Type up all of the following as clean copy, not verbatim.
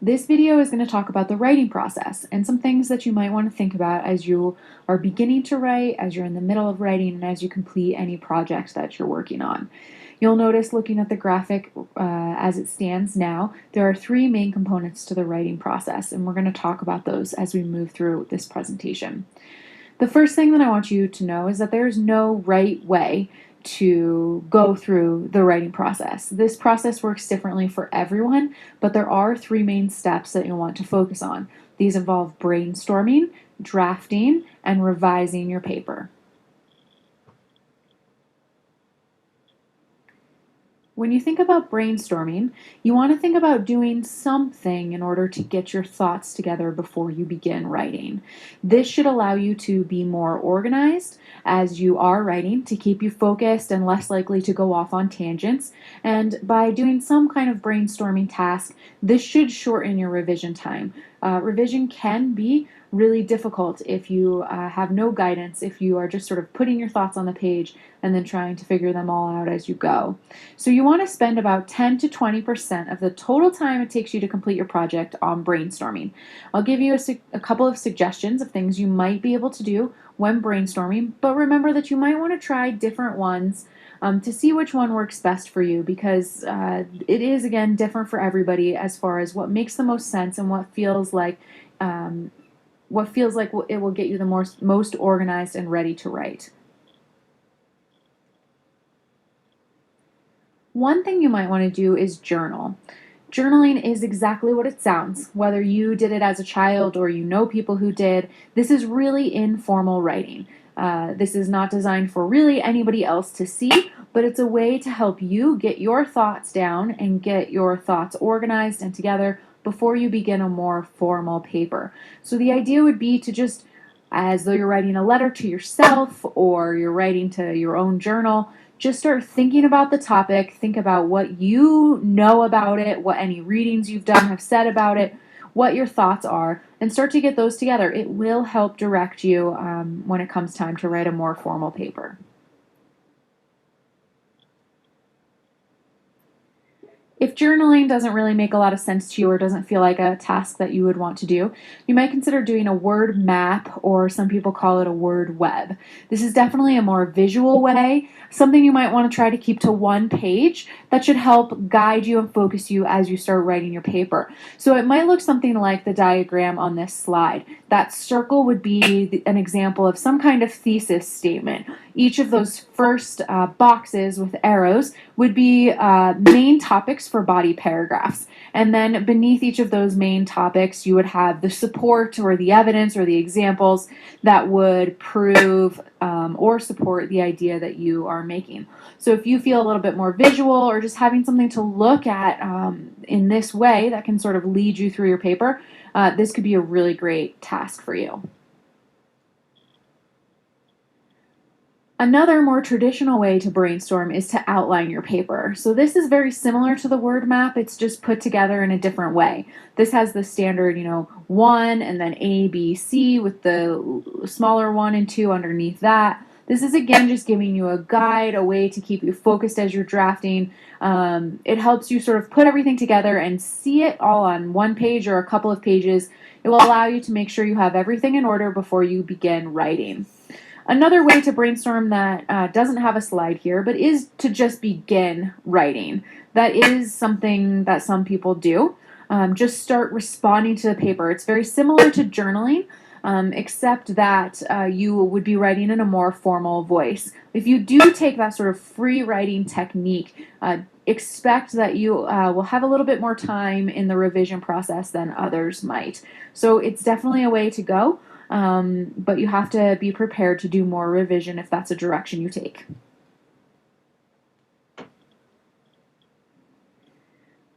This video is going to talk about the writing process and some things that you might want to think about as you are beginning to write, as you're in the middle of writing, and as you complete any project that you're working on. You'll notice looking at the graphic as it stands now, there are three main components to the writing process, and we're going to talk about those as we move through this presentation. The first thing that I want you to know is that there is no right way to go through the writing process. This process works differently for everyone, but there are three main steps that you'll want to focus on. These involve brainstorming, drafting, and revising your paper. When you think about brainstorming, you want to think about doing something in order to get your thoughts together before you begin writing. This should allow you to be more organized as you are writing, to keep you focused and less likely to go off on tangents. And by doing some kind of brainstorming task, this should shorten your revision time. Revision can be really difficult if you have no guidance, if you are just sort of putting your thoughts on the page and then trying to figure them all out as you go. So you want to spend about 10 to 20% of the total time it takes you to complete your project on brainstorming. I'll give you a couple of suggestions of things you might be able to do when brainstorming, but remember that you might want to try different ones to see which one works best for you, because it is, again, different for everybody as far as what makes the most sense and what feels like it will get you the most organized and ready to write. One thing you might want to do is journal. Journaling is exactly what it sounds. Whether you did it as a child or you know people who did, this is really informal writing. This is not designed for really anybody else to see, but it's a way to help you get your thoughts down and get your thoughts organized and together before you begin a more formal paper. So the idea would be to just, as though you're writing a letter to yourself or you're writing to your own journal, just start thinking about the topic, think about what you know about it, what any readings you've done have said about it, what your thoughts are, and start to get those together. It will help direct you when it comes time to write a more formal paper. If journaling doesn't really make a lot of sense to you or doesn't feel like a task that you would want to do, you might consider doing a word map, or some people call it a word web. This is definitely a more visual way, something you might want to try to keep to one page that should help guide you and focus you as you start writing your paper. So it might look something like the diagram on this slide. That circle would be an example of some kind of thesis statement. Each of those first boxes with arrows would be main topics for body paragraphs. And then beneath each of those main topics, you would have the support or the evidence or the examples that would prove or support the idea that you are making. So if you feel a little bit more visual or just having something to look at in this way that can sort of lead you through your paper, this could be a really great task for you. Another more traditional way to brainstorm is to outline your paper. So this is very similar to the word map, it's just put together in a different way. This has the standard, 1 and then A, B, C with the smaller 1 and 2 underneath that. This is, again, just giving you a guide, a way to keep you focused as you're drafting. It helps you sort of put everything together and see it all on one page or a couple of pages. It will allow you to make sure you have everything in order before you begin writing. Another way to brainstorm that doesn't have a slide here, but is to just begin writing. That is something that some people do. Just start responding to the paper. It's very similar to journaling, except that you would be writing in a more formal voice. If you do take that sort of free writing technique, expect that you will have a little bit more time in the revision process than others might. So it's definitely a way to go. But you have to be prepared to do more revision if that's a direction you take.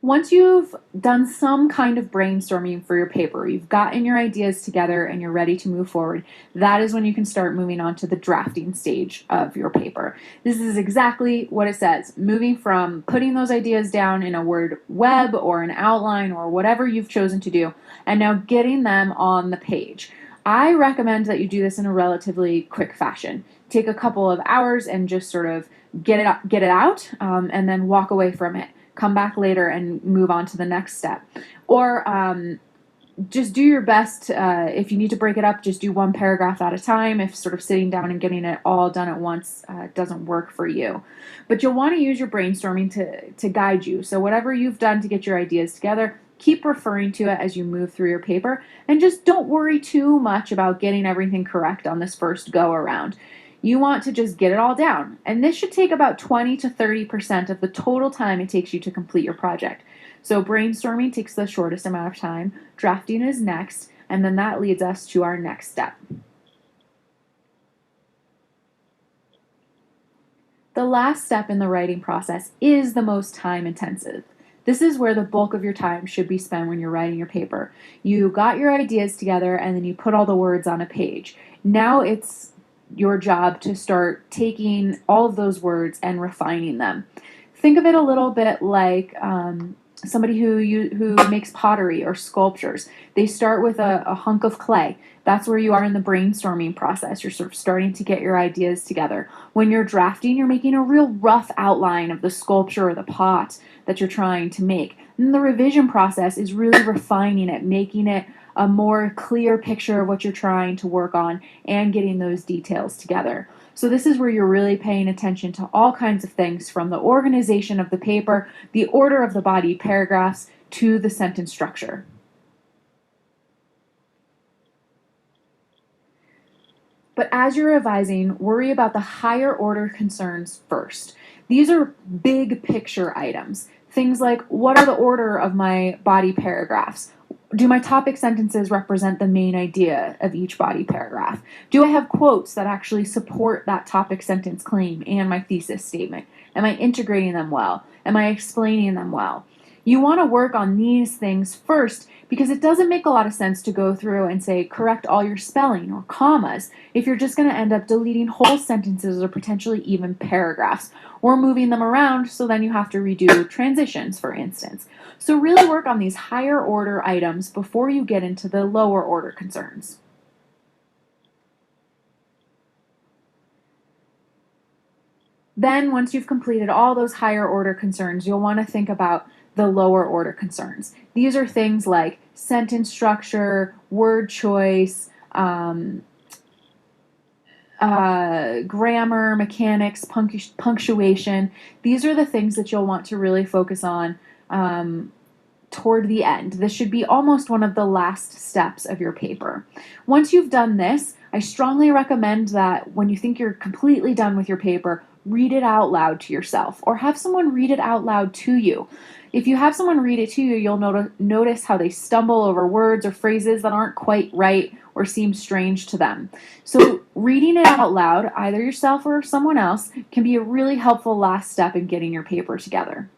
Once you've done some kind of brainstorming for your paper, you've gotten your ideas together and you're ready to move forward, that is when you can start moving on to the drafting stage of your paper. This is exactly what it says, moving from putting those ideas down in a word web or an outline or whatever you've chosen to do, and now getting them on the page. I recommend that you do this in a relatively quick fashion. Take a couple of hours and just sort of get it out, and then walk away from it. Come back later and move on to the next step. Or just do your best. If you need to break it up, just do one paragraph at a time. If sort of sitting down and getting it all done at once doesn't work for you. But you'll want to use your brainstorming to guide you. So whatever you've done to get your ideas together, keep referring to it as you move through your paper, and just don't worry too much about getting everything correct on this first go around. You want to just get it all down. And this should take about 20 to 30% of the total time it takes you to complete your project. So brainstorming takes the shortest amount of time, drafting is next, and then that leads us to our next step. The last step in the writing process is the most time intensive. This is where the bulk of your time should be spent when you're writing your paper. You got your ideas together and then you put all the words on a page. Now it's your job to start taking all of those words and refining them. Think of it a little bit like somebody who makes pottery or sculptures. They start with a hunk of clay. That's where you are in the brainstorming process. You're sort of starting to get your ideas together. When you're drafting, you're making a real rough outline of the sculpture or the pot that you're trying to make. And the revision process is really refining it, making it a more clear picture of what you're trying to work on and getting those details together. So this is where you're really paying attention to all kinds of things, from the organization of the paper, the order of the body paragraphs, to the sentence structure. But as you're revising, worry about the higher order concerns first. These are big picture items. Things like, what are the order of my body paragraphs? Do my topic sentences represent the main idea of each body paragraph? Do I have quotes that actually support that topic sentence claim and my thesis statement? Am I integrating them well? Am I explaining them well? You want to work on these things first, because it doesn't make a lot of sense to go through and say correct all your spelling or commas if you're just going to end up deleting whole sentences or potentially even paragraphs, or moving them around, so then you have to redo transitions, for instance. So really work on these higher order items before you get into the lower order concerns. Then, once you've completed all those higher order concerns, you'll want to think about the lower order concerns. These are things like sentence structure, word choice, grammar, mechanics, punctuation. These are the things that you'll want to really focus on toward the end. This should be almost one of the last steps of your paper. Once you've done this, I strongly recommend that when you think you're completely done with your paper, read it out loud to yourself, or have someone read it out loud to you. If you have someone read it to you, you'll notice how they stumble over words or phrases that aren't quite right or seem strange to them. So reading it out loud, either yourself or someone else, can be a really helpful last step in getting your paper together.